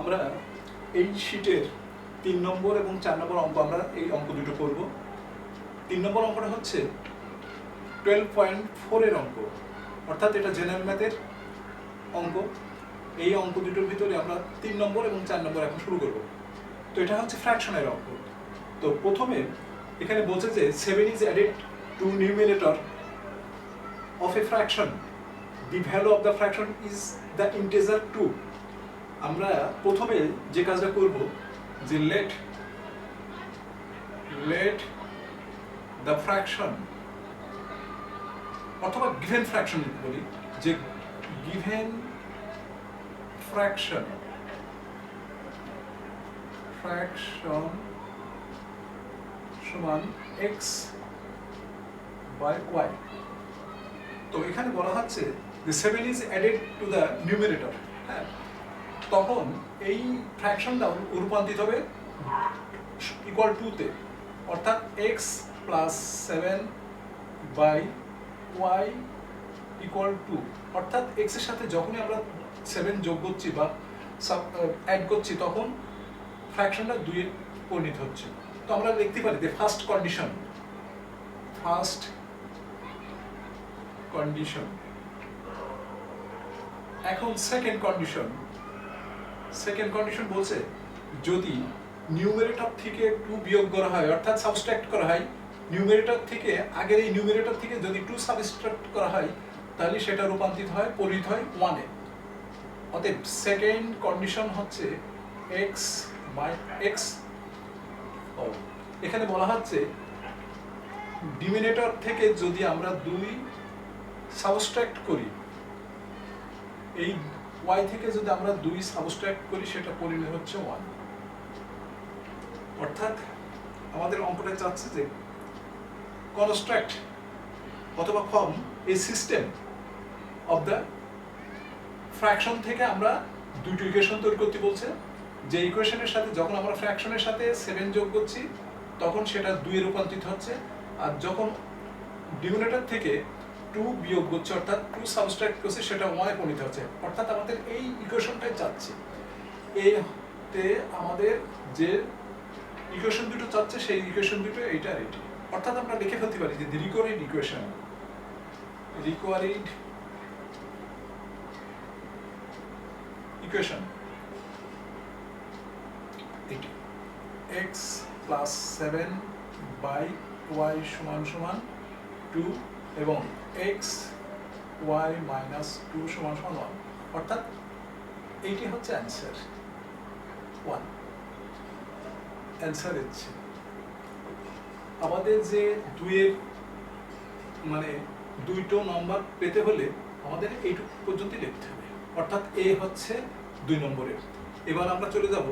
আমরা এই শীটের 3 নম্বর এবং 4 নম্বর অঙ্ক আমরা এই অঙ্ক দুটো করব। 3 নম্বর অঙ্কটা হচ্ছে 12.4 এর অঙ্ক, অর্থাৎ এটা জেনারেল ম্যাথের অঙ্ক। এই অঙ্ক দুটোর ভিতরে আমরা 3 নম্বর এবং 4 নম্বর এখন শুরু করব। তো এটা হচ্ছে ফ্র্যাকশনের অঙ্ক। তো প্রথমে এখানে বলছে যে 7 is added to numerator of a fraction. The value of the fraction is the integer 2. আমরা প্রথমে যে কাজটা করব যে let the fraction অথবা given fraction বলি, যে given fraction সমান x by y। তো এখানে বলা হচ্ছে যে 7 is added to the numerator, হ্যাঁ, তখন এই ফ্র্যাকশনটা রূপান্তরিত হবে ইকুয়াল টু তে, অর্থাৎ x plus 7 by y equal to, অর্থাৎ x এর সাথে যখনই আমরা 7 যোগ করছি বা অ্যাড করছি তখন ফ্র্যাকশনটা 2 এ পরিণত হচ্ছে। তো আমরা লিখতে পারি যে ফার্স্ট কন্ডিশন। এখন সেকেন্ড কন্ডিশন বলছে যদি নিউমারেটর থেকে 2 বিয়োগ করা হয়, অর্থাৎ সাবট্রাক্ট করা হয়, নিউমারেটর থেকে আগের এই নিউমারেটর থেকে যদি 2 সাবট্রাক্ট করা হয় তাহলে সেটা রূপান্তরিত হয়, পরিণত হয় 1 এ। অতএব সেকেন্ড কন্ডিশন হচ্ছে x এখানে বলা হচ্ছে ডিনোমিনেটর থেকে যদি আমরা 2 সাবট্রাক্ট করি, এই y থেকে যদি আমরা 2 সাবট্রাক্ট করি সেটা পরিণত হচ্ছে 1। অর্থাৎ আমাদের অঙ্কটা চাচ্ছে যে কনস্ট্রাক্ট অথবা ফর্ম এই সিস্টেম অফ দ্য ফ্র্যাকশন থেকে আমরা দুটো ইকুয়েশন তৈরি করতে বলছে। যে ইকুয়েশনের সাথে যখন আমরা ফ্র্যাকশনের সাথে 7 যোগ করছি তখন সেটা 2 এ রূপান্তরিত হচ্ছে, আর যখন ডিনোমিনেটর থেকে 2 বিয়োগ করছে অর্থাৎ 2 সাবট্রাক্ট করছে সেটা 1 এ পরিণত হচ্ছে। অর্থাৎ আমাদের এই ইকুয়েশনটাই চাচ্ছে, এতে আমাদের যে ইকুয়েশন দুটো চাচ্ছে সেই ইকুয়েশন দুটো এইটা আর এইটা। অর্থাৎ আমরা লিখে ফেলতে পারি যে রিকোয়ারিড ইকুয়েশন এইটা x প্লাস 7 বাই y সমান 2 এবং x y মাইনাস 2 সমান 1। অর্থাৎ এইটি হচ্ছে অ্যান্সার 1। অ্যান্সার হচ্ছে আমাদের যে 2 এর মানে দুইটো নম্বর পেতে হলে আমাদের এইটুকু পর্যন্ত লিখতে হবে, অর্থাৎ এ হচ্ছে 2 নম্বরের। এবার আমরা চলে যাব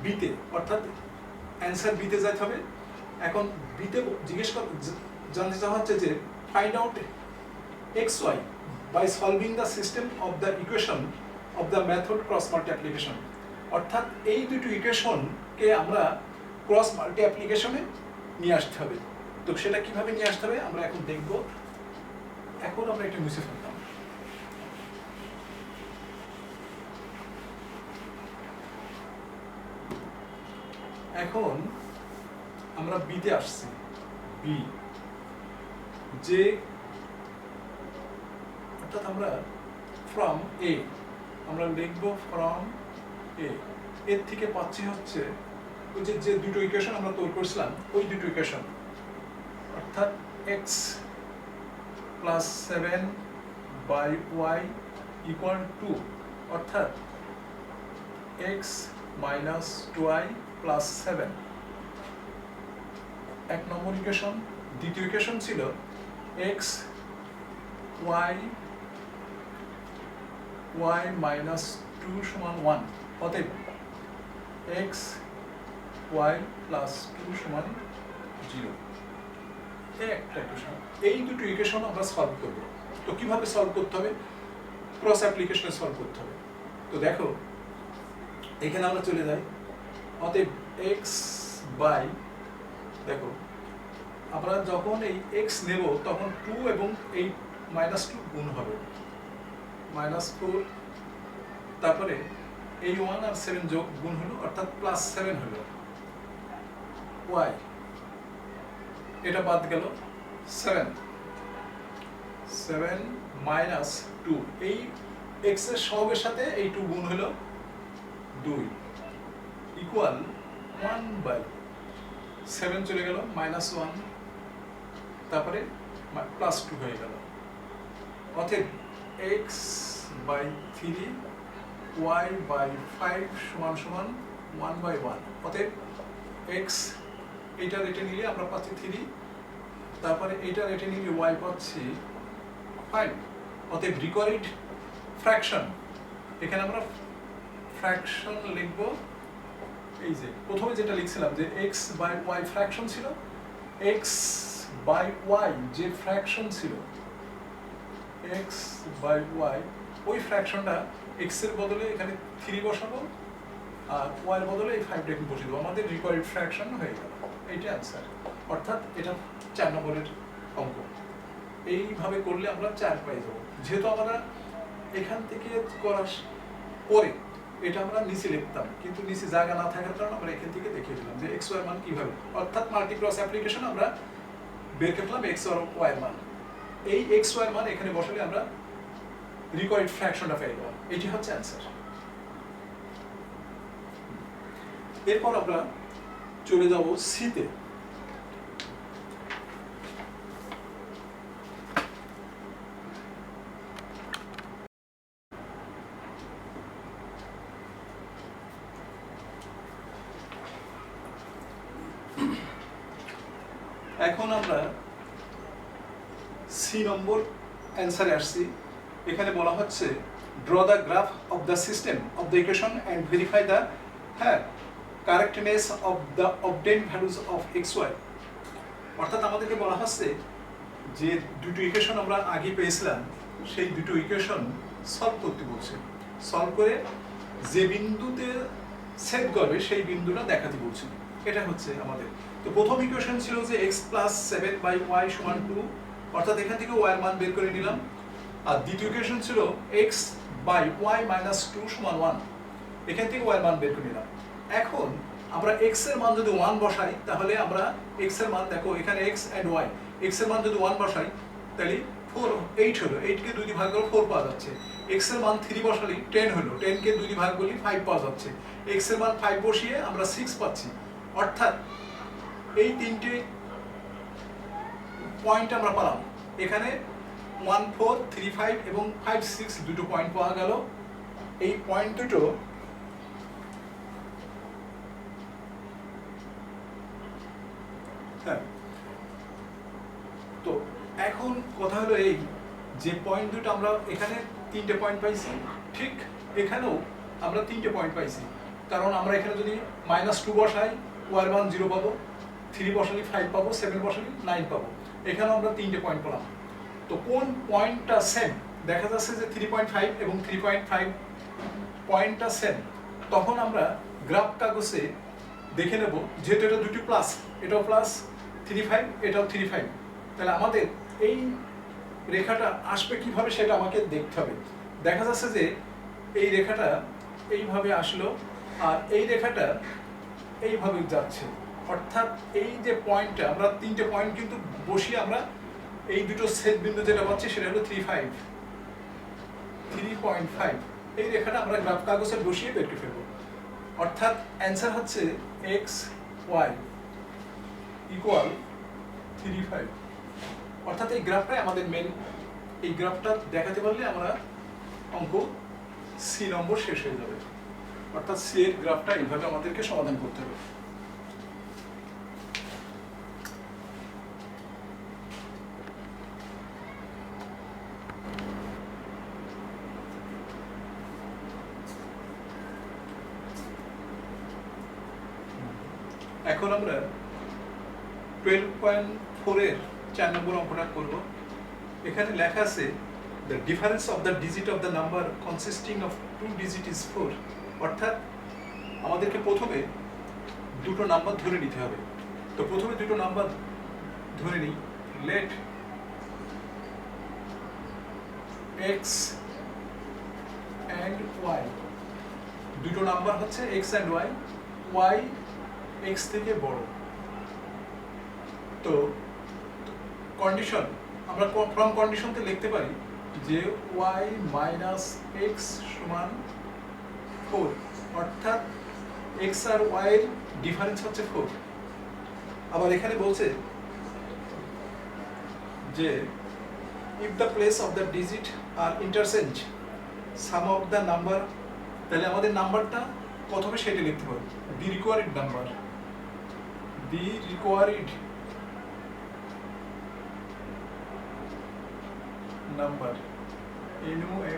বিতে, অর্থাৎ অ্যান্সার বিতে যাইতে হবে। এখন বিতে জানতে চাওয়া হচ্ছে যে find out xy by solving the system of the equation of the method cross multiplication. অর্থাৎ এই দুটো ইকুয়েশনকে আমরা ক্রস মাল্টিপ্লিকেশনে নিয়ে আসতে হবে। তো সেটা কিভাবে নিয়ে আসতে হবে আমরা এখন দেখব। এখন আমরা এটা মুছে ফেলতাম। এখন আমরা বিতে আসছি। বি যে অর্থাৎ আমরা ফ্রম এ আমরা লিখব ফ্রম এ, এর থেকে পাচ্ছি হচ্ছে ওই যে দুটো ইকুয়েশন আমরা তৈরি করেছিলাম ওই দুটো ইকুয়েশন, অর্থাৎ x plus 7 by y equal to, অর্থাৎ x মাইনাস 2y প্লাস 7 এক নম্বর ইকুয়েশন। দ্বিতীয় ইকুয়েশন ছিল x y মাইনাস 2 সমান 1। অতএব x y প্লাস 2 সমান 0। এই একটা ইকুয়েশন। এই দুটো ইকুয়েশন আমরা সলভ করব। তো কিভাবে সলভ করতে হবে? ক্রস অ্যাপ্লিকেশনে সলভ করতে হবে। তো দেখো এখানে আমরা চলে যাই। অতএব x বাই, দেখো আমরা যখন এই x নেব তখন 2 এবং এই -2 গুণ হবে, -4 তারপরে এই 1 আর 7 যোগ গুণ হলো, অর্থাৎ প্লাস 7 হলো y, এটা বাদ গেল 7 মাইনাস 2, এই x এর সহগের সাথে এই 2 গুণ হলো 2 ইকুয়াল 1/7 চলে গেল মাইনাস 1, তারপরে প্লাস 2 হয়ে গেল। অতএব x/3 y/5 সমান সমান 1/1। অতএব x এইটা রেটে নিলে আমরা পাচ্ছি 3, তারপরে এইটা রেটে নিলে y পাচ্ছি 5। অতএব রিকোয়ার্ড ফ্র্যাকশন, এখানে আমরা ফ্র্যাকশন লিখব, এই যে প্রথমে যেটা লিখছিলাম যে x/y ফ্র্যাকশন ছিল, x/y যে ফ্র্যাকশন ছিল, x/y ওই ফ্র্যাকশনটা x এর বদলে এখানে 3 বসাবো আর y এর বদলে এই 5 টাকে বসিয়ে দেবো, আমাদের রিকোয়ার্ড ফ্র্যাকশন হয়ে গেল। এইটা অ্যান্সার, অর্থাৎ এটা 4 নম্বরের অঙ্ক। এইভাবে করলে আমরা 4 পেয়ে যাবো। যেহেতু আমরা এখান থেকে করার পরে এটা আমরা নিচে লিখতাম, কিন্তু নিচে জায়গা না থাকার কারণে আমরা এখান থেকে দেখিয়ে দিলাম যে x y এর মান কিভাবে, অর্থাৎ মাল্টিক্রস অ্যাপ্লিকেশন আমরা বের করলাম x আর y এর মান। এই x y এর মান এখানে বসালে আমরা রিকোয়ার্ড ফ্র্যাকশনটা পেয়ে যাবো। এটি হচ্ছে অ্যান্সার। এরপর আমরা চলে যাব সিতে। এখন আমরা সি নম্বর অ্যান্সারে আসছি। এখানে বলা হচ্ছে draw the graph of the system of the equation and verify the correctness of the obtained values of X Y. অর্থাৎ আমাদেরকে বলা হচ্ছে যে দুটো ইকুয়েশন আমরা আগে পেয়েছিলাম, সেই দুটো ইকুয়েশন সলভ করতে বলছে। সলভ করে যে বিন্দুতে ছেদ করবে সেই বিন্দুটা দেখাতে বলছে। এটা হচ্ছে আমাদের। তো প্রথম ইকুয়েশন ছিল যে x + 7/y = 2, অর্থাৎ এখান থেকে y এর মান বের করে নিলাম। আর দ্বিতীয় ইকুয়েশন ছিল x/y - 2 = 1, এখান থেকে y এর মান বের করে নিলাম। এখন আমরা x এর মান যদি 1 বসাই, তাহলে আমরা x এর মান, দেখো এখানে x and y, x এর মান যদি 1 বসাই তাহলে 8 হলো, 8 কে 2 দিয়ে ভাগ করলে 4 পাওয়া যাচ্ছে। x এর মান 3 বসালে 10 হলো, 10 কে 2 দিয়ে ভাগ করলে 5 পাওয়া যাচ্ছে। x এর মান 5 বসিয়ে আমরা 6 পাচ্ছি। অর্থাৎ এই তিনটে পয়েন্ট আমরা পেলাম। এখানে 1 4 3 5 এবং 5 6 দুটো পয়েন্ট পাওয়া গেল। এই পয়েন্ট দুটো তো এখন কথা হলো এই যে পয়েন্ট দুটো আমরা এখানে 3টে পয়েন্ট পাইছি, ঠিক এখানেও আমরা 3টে পয়েন্ট পাইছি। কারণ আমরা এখানে যদি -2 বসাই y এর মান 0 পাবো, 3 বসালে 5 পাবো, 7 বসালে 9 পাবো। এখানেও আমরা 3টে পয়েন্ট পেলাম। তো কোন পয়েন্টটা সেম, দেখা যাচ্ছে যে 3.5 এবং 3.5 পয়েন্টটা সেম। তখন আমরা গ্রাফ কাগজে দেখে নেব, যেহেতু এটা দুটি প্লাস, এটাও প্লাস 3.5, এটাও 3.5, তাহলে আমাদের এই রেখাটা আসবে কিভাবে সেটা আমাকে দেখতে হবে। দেখা যাচ্ছে যে এই রেখাটা এইভাবে আসলো আর এই রেখাটা এইভাবে যাচ্ছে। অর্থাৎ এই যে পয়েন্টটা, আমরা 3টে পয়েন্ট কিন্তু বসিয়ে আমরা এই দুটো ছেদ বিন্দু যেটা পাচ্ছি সেটা হলো 3.5। এই রেখাটা আমরা গ্রাফ কাগজে বসিয়ে বের করে ফেলবো। অর্থাৎ অ্যান্সার হচ্ছে x y = 3.5। অর্থাৎ এই গ্রাফটাই আমাদের মেন। এই গ্রাফটা দেখাতে পারলে আমরা অঙ্ক সি নম্বর শেষ হয়ে যাবে। অর্থাৎ সি এর গ্রাফটা এইভাবে আমাদেরকে সমাধান করতে হবে। এখন আমরা 12.4 এর 4 নম্বর অঙ্কটা করব। এখানে লেখা আছে the difference of the digit of the number consisting of 2 digit is 4। অর্থাৎ আমাদেরকে প্রথমে দুটো নাম্বার ধরে নিতে হবে। তো প্রথমে দুটো নাম্বার ধরে নিই। let x and y দুটো নাম্বার হচ্ছে X and Y, Y X থেকে বড়। তো কন্ডিশন আমরা ফ্রম কন্ডিশনতে লিখতে পারি যে ওয়াই মাইনাস এক্স সমান 4, অর্থাৎ এক্স আর ওয়াই এর ডিফারেন্স হচ্ছে 4। আবার এখানে বলছে যে if the place of the digit are interchange sum of the number, তাহলে আমাদের নাম্বারটা প্রথমে সেটা লিখতে হবে, the required number, the required number, NUMBER,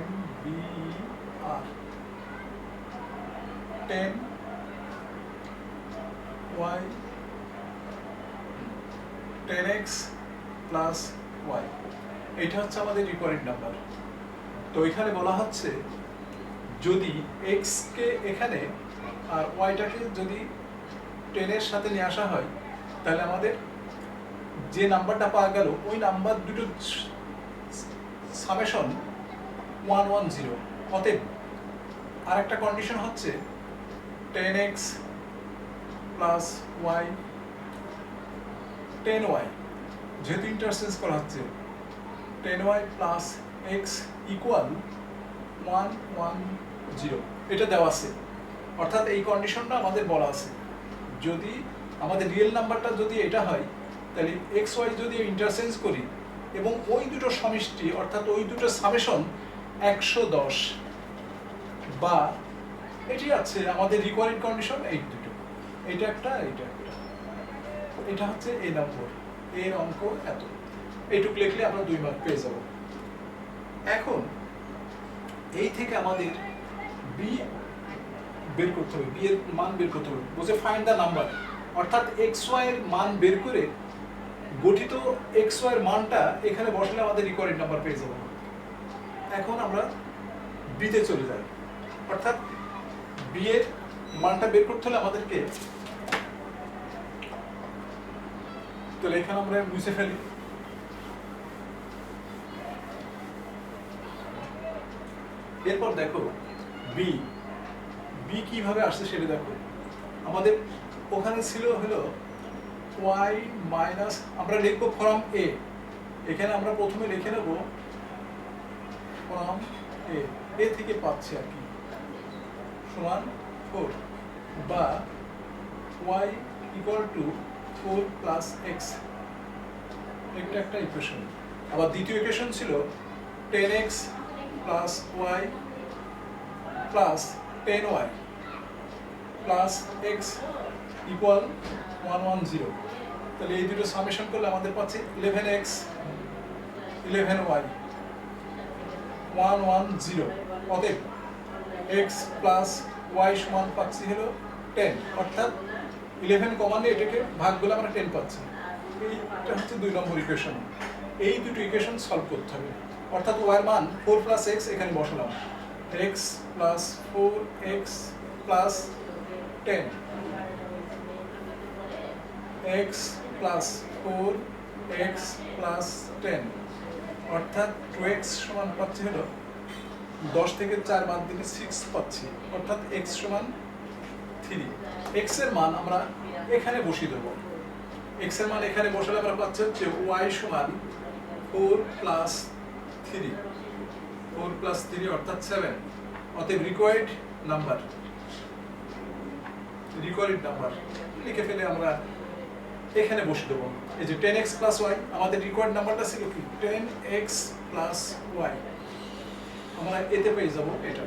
10 y 10x plus y, এটা হচ্ছে আমাদের রিকোয়ার্ড নাম্বার। তো এখানে বলা হচ্ছে যদি x কে এখানে আর y টাকে যদি 10 এর সাথে নিয়ে আসা হয়, তাহলে আমাদের যে নাম্বারটা পাওয়া গেল ওই নাম্বার দুটো সামেশন 110। অতএব আরেকটা কন্ডিশন হচ্ছে 10x প্লাস y 10y, যেহেতু ইন্টারচেঞ্জ করা হচ্ছে 10y প্লাস x ইকুয়াল 110, এটা দেওয়া আছে। অর্থাৎ এই কন্ডিশনটা আমাদের বলা আছে, যদি আমাদের রিয়েল নাম্বারটা যদি এটা হয়, তাহলে এক্স ওয়াই যদি ইন্টারচেঞ্জ করি এবং ওই দুটো সমষ্টি অর্থাৎ ওই দুটো সামেশন 110, বা এটি আছে আমাদের রিকোয়ার্ড কন্ডিশন এই দুটো, এটা একটা এটা একটা, এটা হচ্ছে এই নম্বর, এর অঙ্ক এত, এইটুকু লিখলে আমরা 2 মার্ক পেয়ে যাব। এখন এই থেকে আমাদের বি বের করতে হবে, বি এর মান বের করতে হবে, বুঝে ফাইন্ড দ্য নাম্বার, অর্থাৎ এক্স ওয়াই এর মান বের করে গঠিত এক্স ওয়াই এর মানটা এখানে বসালে আমাদের রিকোয়ার্ড নাম্বার পেয়ে যাব। এখন আমরা বি তে চলে যাই, অর্থাৎ বি এর মানটা বের করতে হলে আমাদেরকে, তাহলে এখানে আমরা মুছে ফেলি। এরপর দেখো বি, বি কিভাবে আসছে সেটা দেখো। আমাদের ওখানে ছিল হলো y মাইনাস, আমরা লিখবো ফ্রম এ, এখানে আমরা প্রথমে লিখে নেব ফ্রম এ থেকে পাচ্ছি আর কি সমান 4, বা y equal to 4 plus X, এটা একটা ইকুয়েশন। আবার দ্বিতীয় ইকুয়েশন ছিল 10x plus Y plus 10y plus X equal 110, তাহলে এই দুটো সামেশন করলে আমাদের পাচ্ছি 11x 11y 110। অতএব x প্লাস y সমান পাচ্ছি হলো 10, অর্থাৎ 11 কমান দিয়ে এটাকে ভাগ করলে আমরা 10 পাচ্ছি। এইটা হচ্ছে 2 নম্বর ইকুয়েশন। এই দুটো ইকুয়েশন সলভ করতে হবে, অর্থাৎ y এর মান 4 প্লাস x এখানে বসালাম, x plus 4x plus 10, x plus 4x plus 10, অর্থাৎ 2x সমান পাচ্ছি হলো 10 থেকে 4 বাদ দিলে 6 পাচ্ছি, অর্থাৎ x সমান 3। x এর মান আমরা এখানে বসিয়ে দেবো, x এর মান এখানে বসালে আমরা পাচ্ছি হচ্ছে y সমান 4 প্লাস 3, 4 প্লাস 3 অর্থাৎ 7। অতএব রিকোয়ার্ড নাম্বার লিখে ফেলে আমরা এখানে বসিয়ে দেবো। এই যে 10x প্লাস y, আমাদের রিকোয়ার্ড নাম্বারটা ছিল কি 10x প্লাস y, আমরা এতে পেয়ে যাব এটা,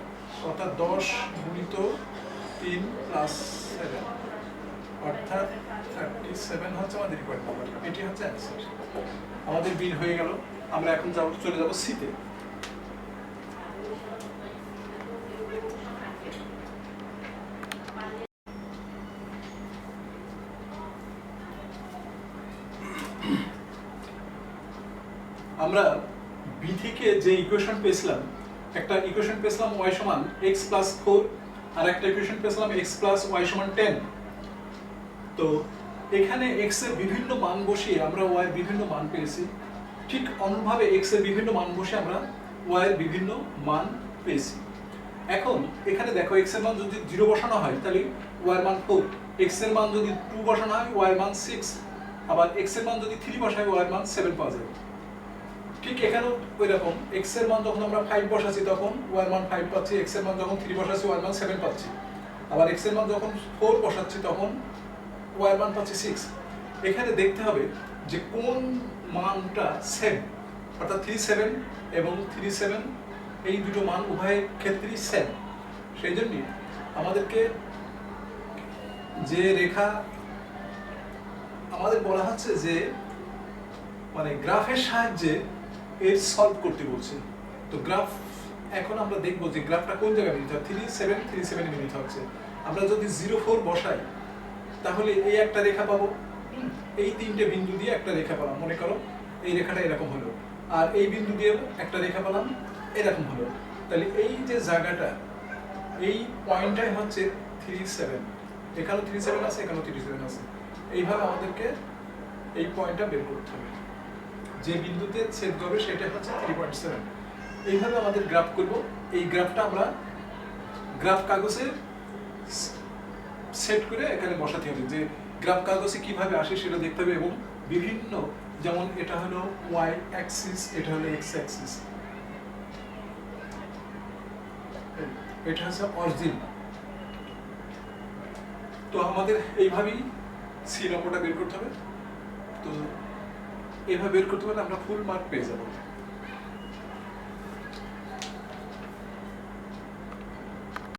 অর্থাৎ 10 গুণিত 3 প্লাস 7, অর্থাৎ 37 হচ্ছে আমাদের রিকোয়ার্ড নাম্বার। এটি হচ্ছে অ্যান্সার। আমাদের বিল হয়ে গেল। আমরা এখন চলে যাব সিতে। আমরা বি থেকে যে ইকুয়েশন পেয়েছিলাম, একটা ইকুয়েশন পেয়েছিলাম y সমান x প্লাস 4, আর একটা ইকুয়েশন পেয়েছিলাম x প্লাস y সমান 10। তো এখানে x এর বিভিন্ন মান বসিয়ে আমরা y এর বিভিন্ন মান পেয়েছি, ঠিক অনুরূপভাবে x এর বিভিন্ন মান বসিয়ে আমরা y এর বিভিন্ন মান পেয়েছি। এখন এখানে দেখো x এর মান যদি 0 বসানো হয় তাহলে y এর মান 4, x এর মান যদি 2 বসানো হয় y এর মান 6, আবার x এর মান যদি 3 বসাই y এর মান 7 পাওয়া যাবে। ঠিক এখানেও ওইরকম x এর মান যখন আমরা 5 বসাচ্ছি তখন y এর মান 5 পাচ্ছি, x এর মান যখন 3 বসাচ্ছি y এর মান 7 পাচ্ছি, আবার x এর মান যখন 4 বসাচ্ছি তখন y এর মান পাচ্ছি 6। এখানে দেখতে হবে যে কোন মানটা সেম, অর্থাৎ 37 এবং 37 এই দুটো মান উভয়ের ক্ষেত্রেই সেম। সেই জন্যই আমাদেরকে যে রেখা আমাদের বলা হচ্ছে যে মানে গ্রাফের সাহায্যে এর সলভ করতে বলছে। তো গ্রাফ এখন আমরা দেখব যে গ্রাফটা কোন জায়গায় মিলিত হয়, 37 37 মিলিত হচ্ছে। আমরা যদি 0 4 বসাই তাহলে এই একটা রেখা পাবো, এই তিনটে বিন্দু দিয়ে একটা রেখা পেলাম, মনে করো এই রেখাটা এরকম হলো, আর এই বিন্দু দিয়ে একটা রেখা পেলাম এরকম হলো। তাহলে এই যে জায়গাটা, এই পয়েন্টটাই হচ্ছে 37, এখানেও 37 আছে, এখানেও 37 আছে। এইভাবে আমাদেরকে এই পয়েন্টটা বের করতে হবে, যে বিন্দুতে ছেদ করবে সেটা হচ্ছে 3.7। এইভাবে আমাদের গ্রাফ করব। এই গ্রাফটা আমরা গ্রাফ কাগজে সেট করে এখানে বসাতে হবে, যে গ্রাফ কাগজে কিভাবে আসে সেটা দেখতে হবে, এবং বিভিন্ন, যেমন এটা হলো y অ্যাক্সিস, এটা হলো x অ্যাক্সিস, এটা হচ্ছে অরিজিন। তো আমাদের এইভাবেই সি নম্বরটা বের করতে হবে। তো এইভাবে বের করতে পারলে আমরা ফুল মার্ক পেয়ে যাবো।